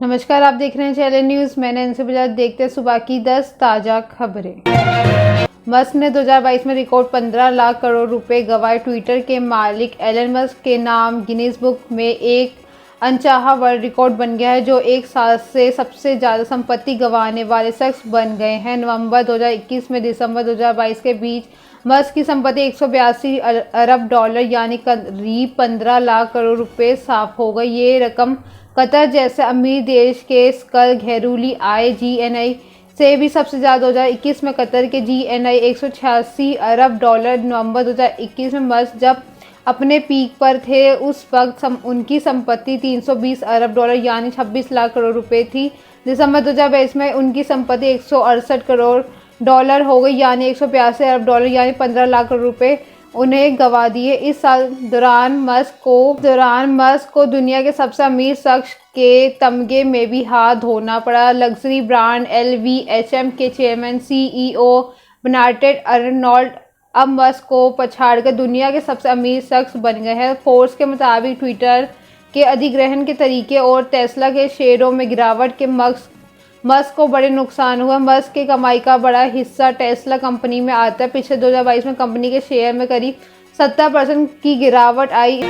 नमस्कार, आप देख रहे हैं चैनल न्यूज़। मैंने इनसे बजाय देखते हैं सुबह की 10 ताज़ा खबरें। मस्क ने 2022 में रिकॉर्ड 15 लाख करोड़ रुपए गंवाए। ट्विटर के मालिक एलन मस्क के नाम गिनीज बुक में एक अनचाहा वर्ल्ड रिकॉर्ड बन गया है, जो एक साल से सबसे ज़्यादा संपत्ति गंवाने वाले शख्स बन गए हैं। नवंबर 2021 में दिसंबर 2022 के बीच मस्क की संपत्ति 182 अरब डॉलर यानी करीब 15 लाख करोड़ रुपए साफ हो गई। ये रकम कतर जैसे अमीर देश के सकल घरेलू आय (जीएनआई) से भी सबसे ज़्यादा। 2021 में कतर के जीएनआई 186 अरब डॉलर। नवंबर 2021 में मस्क जब अपने पीक पर थे, उस वक्त उनकी संपत्ति 320 अरब डॉलर यानी 26 लाख करोड़ रुपए थी। दिसंबर 2022 में उनकी संपत्ति 168 करोड़ डॉलर हो गई यानी 182 अरब डॉलर यानी 15 लाख करोड़ रुपए उन्हें गंवा दिए। इस साल दौरान मस्क को दुनिया के सबसे अमीर शख्स के तमगे में भी हाथ धोना पड़ा। लग्जरी ब्रांड LVMH के चेयरमैन CEO बर्नार्ड अर्नोल्ड अब मस्क को पछाड़कर दुनिया के सबसे अमीर शख्स बन गए हैं। फोर्ब्स के मुताबिक ट्विटर के अधिग्रहण के तरीके और टेस्ला के शेयरों में गिरावट के मस्क को बड़े नुकसान हुआ। मस्क की कमाई का बड़ा हिस्सा टेस्ला कंपनी में आता है। पिछले 2022 में कंपनी के शेयर में करीब 70% की गिरावट आई।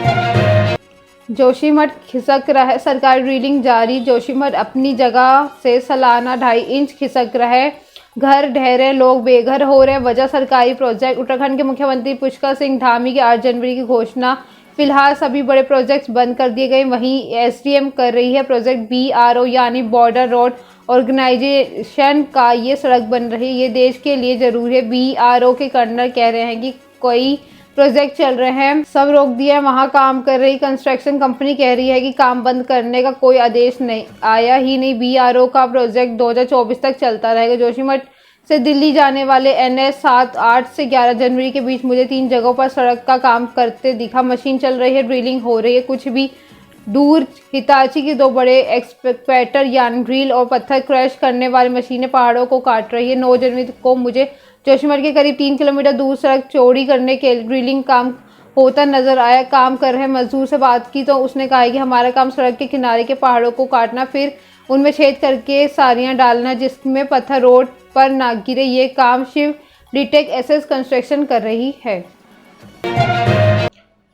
जोशीमठ खिसक रहा है, सरकारी ड्रिलिंग जारी। जोशीमठ अपनी जगह से सालाना 2.5 इंच खिसक रहा है। घर ढह लोग बेघर हो रहे हैं, वजह सरकारी प्रोजेक्ट। उत्तराखंड के मुख्यमंत्री पुष्कर सिंह धामी की 8 जनवरी की घोषणा। फिलहाल सभी बड़े प्रोजेक्ट्स बंद कर दिए गए। वहीं SDM कर रही है प्रोजेक्ट BRO यानी बॉर्डर रोड ऑर्गेनाइजेशन का। ये सड़क बन रही है, ये देश के लिए जरूरी है। BRO के कर्नल कह रहे हैं कि कोई प्रोजेक्ट चल रहे हैं, सब रोक दिया। वहाँ काम कर रही कंस्ट्रक्शन कंपनी कह रही है कि काम बंद करने का कोई आदेश नहीं आया ही नहीं। BRO का प्रोजेक्ट 2024 तक चलता रहेगा। जोशीमठ से दिल्ली जाने वाले NH 7 8 से 11 जनवरी के बीच मुझे 3 जगहों पर सड़क का काम करते दिखा। मशीन चल रही है, ड्रिलिंग हो रही है। कुछ भी दूर हिताची की 2 बड़े एक्सकैवेटर यानी ड्रिल और पत्थर क्रश करने वाली मशीनें पहाड़ों को काट रही है। 9 जनवरी को मुझे जोशीमठ के करीब 3 किलोमीटर दूर सड़क चौड़ी करने के ड्रिलिंग काम होता नजर आया। काम कर रहे मजदूर से बात की तो उसने कहा कि हमारा काम सड़क के किनारे के पहाड़ों को काटना, फिर उनमें छेद करके सारियां डालना जिसमें पत्थर रोड पर ना गिरे। ये काम शिव डिटेक SS कंस्ट्रक्शन कर रही है।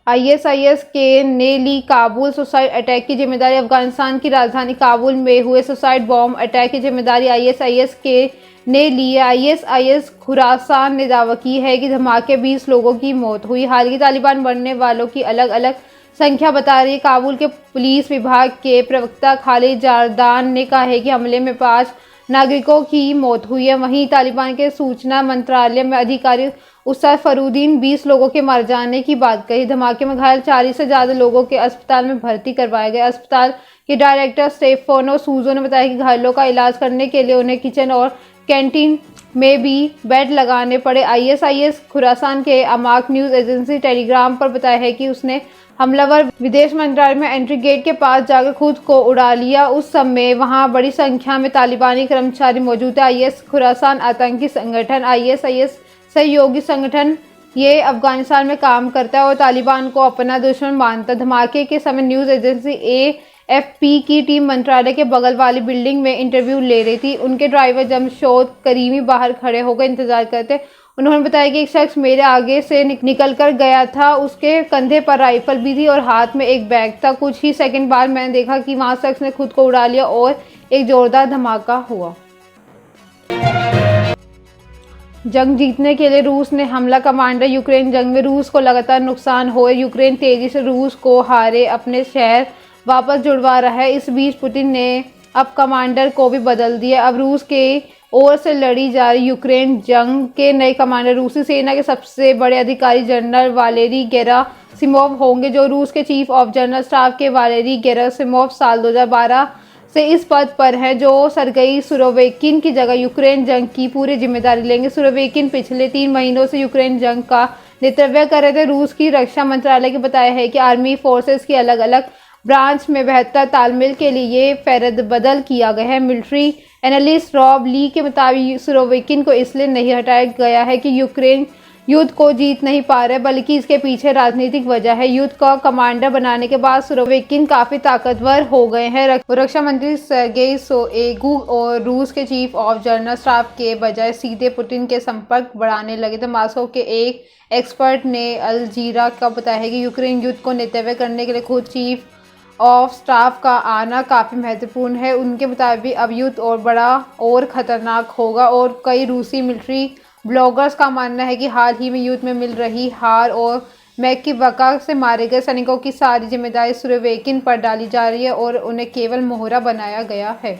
ISIS के ने ली काबुल सुसाइड अटैक की जिम्मेदारी। अफगानिस्तान की राजधानी काबुल में हुए सुसाइड बॉम्ब अटैक की जिम्मेदारी ISIS के ने ली है। ISIS खुरासान ने दावा की है कि धमाके 20 लोगों की मौत हुई। हालांकि तालिबान मरने वालों की अलग अलग संख्या बता रही है। काबुल के पुलिस विभाग के प्रवक्ता खालिद जारदान ने कहा है कि हमले में 5 नागरिकों की मौत हुई है। वहीं तालिबान के सूचना मंत्रालय में अधिकारी उस्ताद फरूदीन 20 लोगों के मारे जाने की बात कही। धमाके में घायल 40 से ज़्यादा लोगों के अस्पताल में भर्ती करवाए गए। अस्पताल के डायरेक्टर स्टेफानो सूजो ने बताया कि घायलों का इलाज करने के लिए उन्हें किचन और कैंटीन में भी बेड लगाने पड़े। ISIS खुरासान के अमाक न्यूज़ एजेंसी टेलीग्राम पर बताया है कि उसने हमलावर विदेश मंत्रालय में एंट्री गेट के पास जाकर खुद को उड़ा लिया। उस समय वहां बड़ी संख्या में तालिबानी कर्मचारी मौजूद है। IS खुरासान आतंकी संगठन ISIS सहयोगी संगठन ये अफगानिस्तान में काम करता है और तालिबान को अपना दुश्मन मानता है। धमाके के समय न्यूज़ एजेंसी AFP की टीम मंत्रालय के बगल वाली बिल्डिंग में इंटरव्यू ले रही थी। उनके ड्राइवर जमशोद करीमी बाहर खड़े होकर इंतजार करते। उन्होंने बताया कि एक शख्स मेरे आगे से निकल कर गया था, उसके कंधे पर राइफल भी थी और हाथ में एक बैग था। कुछ ही सेकंड बाद मैंने देखा कि वहां शख्स ने खुद को उड़ा लिया और एक जोरदार धमाका हुआ। जंग जीतने के लिए रूस ने हमला। कमांडर यूक्रेन जंग में रूस को लगातार नुकसान हुए। यूक्रेन तेजी से रूस को हारे अपने शहर वापस जुड़वा रहा है। इस बीच पुतिन ने अब कमांडर को भी बदल दिया। अब रूस के ओर से लड़ी जा रही यूक्रेन जंग के नए कमांडर रूसी सेना के सबसे बड़े अधिकारी जनरल वालेरी गेरासिमोव होंगे, जो रूस के चीफ ऑफ जनरल स्टाफ के वालेरी गेरासिमोव साल 2012 से इस पद पर हैं, जो सरगई सुरोविकिन की जगह यूक्रेन जंग की पूरी जिम्मेदारी लेंगे। सुरोविकिन पिछले 3 महीनों से यूक्रेन जंग का नेतृत्व कर रहे थे। रूस की रक्षा मंत्रालय ने बताया है कि आर्मी फोर्सेस की अलग अलग ब्रांच में बेहतर तालमेल के लिए ये फेरबदल किया गया है। मिलिट्री एनालिस्ट रॉब ली के मुताबिक सुरोविकिन को इसलिए नहीं हटाया गया है कि यूक्रेन युद्ध को जीत नहीं पा रहे, बल्कि इसके पीछे राजनीतिक वजह है। युद्ध का कमांडर बनाने के बाद सुरोविकिन काफी ताकतवर हो गए हैं। रक्षा मंत्री सर्गेई शोइगु और रूस के चीफ ऑफ जनरल स्टाफ के बजाय सीधे पुतिन के संपर्क बढ़ाने लगे थे। मॉस्को के एक एक्सपर्ट ने अल जजीरा को बताया है कि यूक्रेन युद्ध को नेतृत्व करने के लिए खुद चीफ ऑफ स्टाफ का आना काफ़ी महत्वपूर्ण है। उनके मुताबिक अब युद्ध और बड़ा और ख़तरनाक होगा, और कई रूसी मिलिट्री ब्लॉगर्स का मानना है कि हाल ही में युद्ध में मिल रही हार और मैकिवका से मारे गए सैनिकों की सारी जिम्मेदारी सुरोविकिन पर डाली जा रही है और उन्हें केवल मोहरा बनाया गया है।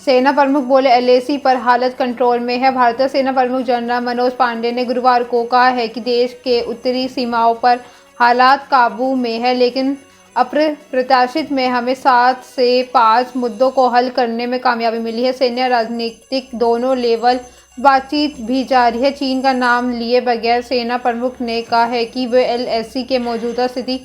सेना प्रमुख बोले एलएसी पर हालत कंट्रोल में है। भारतीय सेना प्रमुख जनरल मनोज पांडे ने गुरुवार को कहा है कि देश के उत्तरी सीमाओं पर हालात काबू में है, लेकिन अप्रत्याशित में हमें 7 से 5 मुद्दों को हल करने में कामयाबी मिली है। सैन्य राजनीतिक दोनों लेवल बातचीत भी जारी है। चीन का नाम लिए बगैर सेना प्रमुख ने कहा है कि वे एलएसी के मौजूदा स्थिति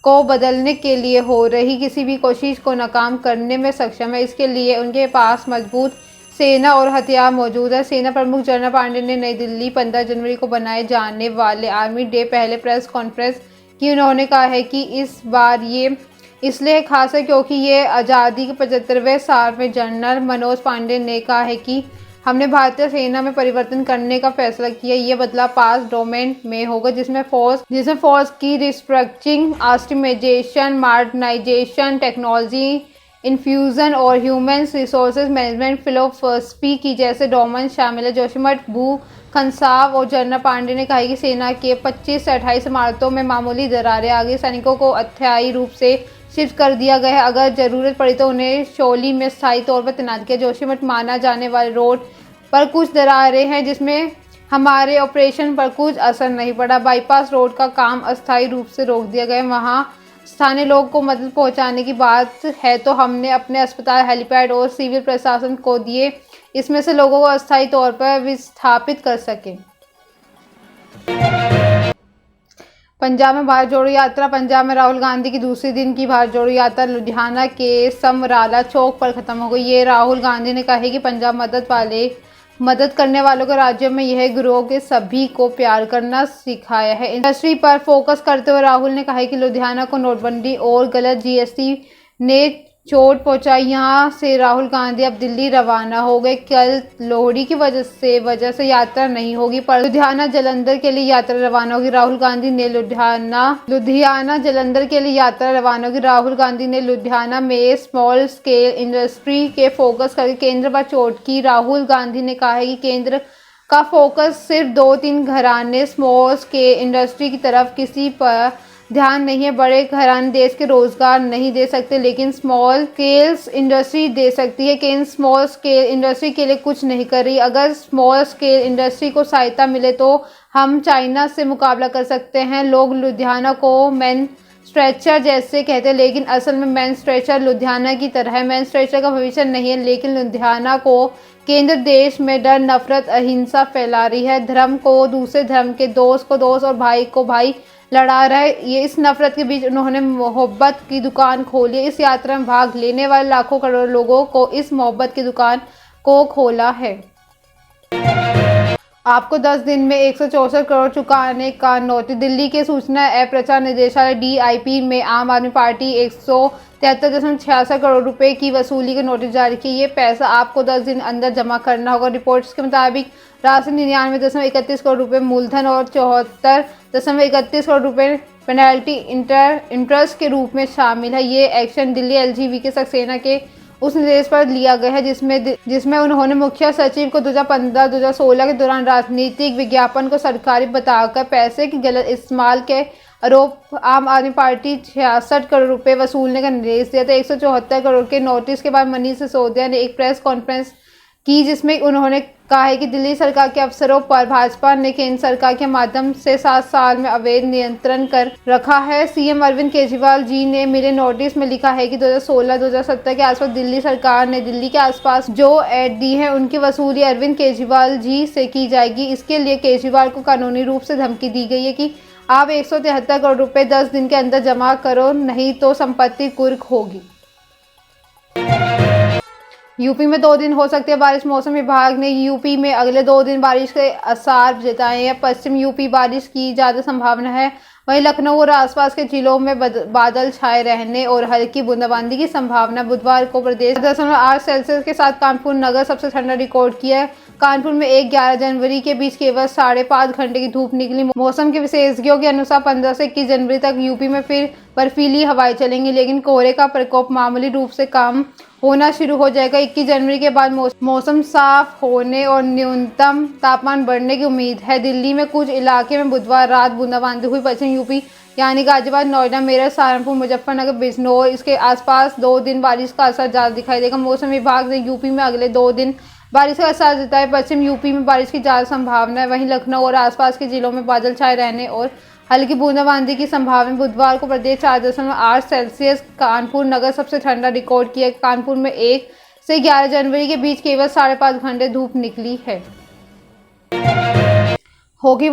को बदलने के लिए हो रही किसी भी कोशिश को नाकाम करने में सक्षम है। इसके लिए उनके पास मजबूत सेना और हथियार मौजूद है। सेना प्रमुख जनरल पांडे ने नई दिल्ली 15 जनवरी को बनाए जाने वाले आर्मी डे पहले प्रेस कॉन्फ्रेंस की। उन्होंने कहा है कि इस बार ये इसलिए खास है क्योंकि ये आज़ादी के 75वें साल में। जनरल मनोज पांडे ने कहा है कि हमने भारतीय सेना में परिवर्तन करने का फैसला किया। ये बदलाव 5 डोमेन में होगा, जिसमें फोर्स की restructuring, optimisation, modernisation, technology infusion और ह्यूमन रिसोर्सेज मैनेजमेंट फिलोसफी की जैसे डोमेन शामिल है। जोशीमठ भू खंसाव और जनरल पांडे ने कहा कि सेना के 25 से 28 इमारतों में मामूली दरारें आ गई। सैनिकों को अस्थायी रूप से शिफ्ट कर दिया गया है। अगर जरूरत पड़ी तो उन्हें शोली में स्थायी तौर पर तैनात किया। जोशीमठ माना जाने वाले रोड पर कुछ दरारें हैं, जिसमें हमारे ऑपरेशन पर कुछ असर नहीं पड़ा। बाईपास रोड का काम अस्थायी रूप से रोक दिया गया। वहाँ स्थानीय लोगों को मदद पहुंचाने की बात है तो हमने अपने अस्पताल, हेलीपैड और सिविल प्रशासन को दिए, इसमें से लोगों को अस्थायी तौर पर विस्थापित कर सकें। पंजाब में भारत जोड़ो यात्रा। पंजाब में राहुल गांधी की दूसरे दिन की भारत जोड़ो यात्रा लुधियाना के समराला चौक पर खत्म हो गई। ये राहुल गांधी ने कहा है कि पंजाब मदद करने वालों के राज्यों में यह गिरोह के सभी को प्यार करना सिखाया है। इंडस्ट्री पर फोकस करते हुए राहुल ने कहा है कि लुधियाना को नोटबंदी और गलत जीएसटी ने चोट पहुंचाई। यहाँ से राहुल गांधी अब दिल्ली रवाना हो गए। कल लोहड़ी की वजह से यात्रा नहीं होगी, पर लुधियाना जलंधर के लिए यात्रा रवाना होगी। राहुल गांधी ने लुधियाना जलंधर के लिए यात्रा रवाना होगी। राहुल गांधी ने लुधियाना में स्मॉल स्केल इंडस्ट्री के फोकस करके केंद्र पर चोट की। राहुल गांधी ने कहा है कि केंद्र का फोकस सिर्फ 2-3 घराने स्मॉल स्केल इंडस्ट्री की तरफ किसी पर ध्यान नहीं है। बड़े घराने देश के रोजगार नहीं दे सकते, लेकिन स्मॉल स्केल इंडस्ट्री दे सकती है। केंद्र स्मॉल स्केल इंडस्ट्री के लिए कुछ नहीं कर रही। अगर स्मॉल स्केल इंडस्ट्री को सहायता मिले तो हम चाइना से मुकाबला कर सकते हैं। लोग लुधियाना को मैन स्ट्रेचर जैसे कहते हैं, लेकिन असल में मैन स्ट्रेचर लुधियाना की तरह है। मैन स्ट्रेचर का भविष्य नहीं है, लेकिन लुधियाना को केंद्र देश में डर, नफरत, अहिंसा फैला रही है। धर्म को दूसरे धर्म के, दोस्त को दोस्त और भाई को भाई लड़ा रहा है। ये इस नफरत के बीच उन्होंने मोहब्बत की दुकान खोली है। इस यात्रा में भाग लेने वाले लाखों करोड़ लोगों को इस मोहब्बत की दुकान को खोला है। आपको 10 दिन में 164 करोड़ चुकाने का नोटिस। दिल्ली के सूचना एवं प्रचार निदेशालय DIP में आम आदमी पार्टी 173.66 करोड़ रुपए की वसूली के नोटिस जारी किए। ये पैसा आपको 10 दिन अंदर जमा करना होगा। रिपोर्ट्स के मुताबिक राशि 99.31 करोड़ रुपए मूलधन और 74.31 करोड़ रुपए पेनल्टी इंटरेस्ट के रूप में शामिल है। ये एक्शन दिल्ली LGV के सक्सेना के उस निर्देश पर लिया गया है जिसमें उन्होंने मुख्य सचिव को 2015-2016 के दौरान राजनीतिक विज्ञापन को सरकारी बताकर पैसे की गलत इस्तेमाल के आरोप आम आदमी पार्टी 66 करोड़ रुपए वसूलने का निर्देश दिया था। 174 करोड़ के नोटिस के बाद मनीष सिसोदिया ने एक प्रेस कॉन्फ्रेंस की, जिसमें उन्होंने कहा है कि दिल्ली सरकार के अफसरों पर भाजपा ने केंद्र सरकार के माध्यम से 7 साल में अवैध नियंत्रण कर रखा है। CM अरविंद केजरीवाल जी ने मिले नोटिस में लिखा है कि 2016-2017 के आसपास दिल्ली सरकार ने दिल्ली के आसपास जो ऐड दी है उनकी वसूली अरविंद केजरीवाल जी से की जाएगी। इसके लिए केजरीवाल को कानूनी रूप से धमकी दी गई है कि आप 173 करोड़ रुपए 10 दिन के अंदर जमा करो, नहीं तो संपत्ति कुर्क होगी। यूपी में 2 दिन हो सकती है बारिश। मौसम विभाग ने यूपी में अगले 2 दिन बारिश के आसार जताए हैं। पश्चिम यूपी बारिश की ज्यादा संभावना है। वहीं लखनऊ और आसपास के जिलों में बादल छाए रहने और हल्की बूंदाबांदी की संभावना। बुधवार को प्रदेश 10.8 सेल्सियस के साथ कानपुर नगर सबसे ठंडा रिकॉर्ड किया। कानपुर में 1-11 जनवरी के बीच केवल 5.5 घंटे की धूप निकली। मौसम के विशेषज्ञों के अनुसार 15 से 21 जनवरी तक यूपी में फिर बर्फीली हवाएं चलेंगी, लेकिन कोहरे का प्रकोप मामूली रूप से कम होना शुरू हो जाएगा। 21 जनवरी के बाद मौसम साफ होने और न्यूनतम तापमान बढ़ने की उम्मीद है। दिल्ली में कुछ इलाके में बुधवार रात बूंदाबांदी हुई। पश्चिम यूपी यानी गाजियाबाद, नोएडा, मेरठ, सहारनपुर, मुजफ्फरनगर, बिजनौर इसके आसपास 2 दिन बारिश का असर ज्यादा दिखाई देगा। मौसम विभाग ने यूपी में अगले 2 दिन बारिश का असर जताया। पश्चिम यूपी में बारिश की ज्यादा संभावना है। वहीं लखनऊ और आसपास के जिलों में बादल छाए रहने और हल्की बूंदाबांदी की संभावना। बुधवार को प्रदेश 4.8 सेल्सियस कानपुर नगर सबसे ठंडा रिकॉर्ड किया। कानपुर में 1 से 11 जनवरी के बीच केवल 5.5 घंटे धूप निकली है। हॉकी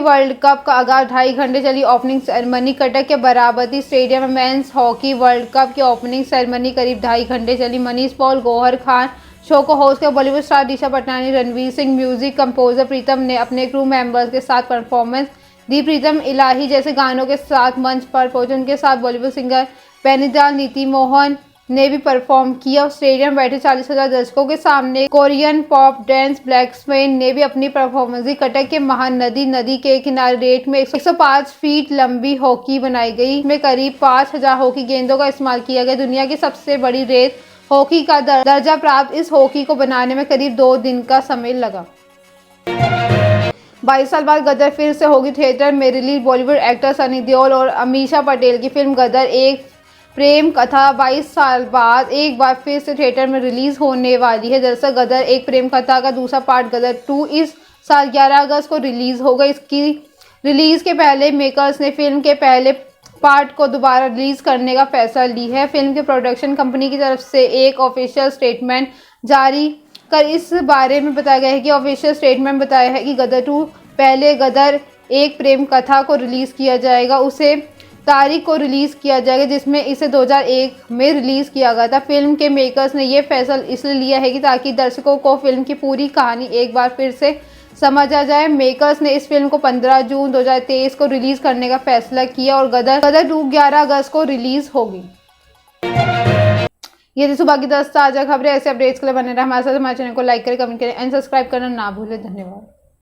वर्ल्ड कप का आगाज 2.5 घंटे चली ओपनिंग सेरेमनी। कटक के बाराबती स्टेडियम में मेंस हॉकी वर्ल्ड कप की ओपनिंग सेरेमनी करीब 2.5 घंटे चली। मनीष पॉल, गौहर खान शो को होस्ट किया। Bollywood star Disha Patani, Ranveer Singh, music composer Pritam ने अपने क्रू मेंबर्स के साथ परफॉर्मेंस दी। प्रीतम इलाही जैसे गानों के साथ मंच पर पहुंचे। उनके साथ बॉलीवुड सिंगर बेनीदाल नीति मोहन ने भी परफॉर्म किया। स्टेडियम बैठे 40,000 दर्शकों के सामने कोरियन पॉप डांस ब्लैकस्वेन ने भी अपनी परफॉर्मेंस दी। कटक के महानदी नदी के किनारे रेत में 105 फीट लंबी हॉकी बनाई गई। इसमें करीब 5,000 हॉकी गेंदों का इस्तेमाल किया गया। दुनिया की सबसे बड़ी रेत हॉकी का दर्जा प्राप्त इस हॉकी को बनाने में करीब 2 दिन का समय लगा। 22 साल बाद गदर फिर से होगी थिएटर में रिलीज। बॉलीवुड एक्टर सनी देओल और अमीषा पटेल की फिल्म गदर एक प्रेम कथा 22 साल बाद एक बार फिर से थिएटर में रिलीज होने वाली है। दरअसल गदर एक प्रेम कथा का दूसरा पार्ट गदर 2 इस साल 11 अगस्त को रिलीज होगा। इसकी रिलीज के पहले मेकर्स ने फिल्म के पहले पार्ट को दोबारा रिलीज करने का फैसला ली है। फिल्म के प्रोडक्शन कंपनी की तरफ से एक ऑफिशियल स्टेटमेंट जारी कर इस बारे में बताया गया है कि ऑफिशियल स्टेटमेंट बताया है कि गदर 2 पहले गदर एक प्रेम कथा को रिलीज किया जाएगा, उसे तारीख को रिलीज किया जाएगा जिसमें इसे 2001 में रिलीज किया गया था। फिल्म के मेकर्स ने यह फैसला इसलिए लिया है कि ताकि दर्शकों को फिल्म की पूरी कहानी एक बार फिर से समझ आ जाए। मेकर्स ने इस फिल्म को 15 जून 2023 को रिलीज करने का फैसला किया और गदर 2 11 अगस्त को रिलीज होगी। ये थी सुबह की 10 ताजा खबरें। ऐसे अपडेट्स के लिए बने रहे हमारे साथ। हमारे चैनल को लाइक करें, कमेंट करें एंड सब्सक्राइब करना ना भूलें। धन्यवाद।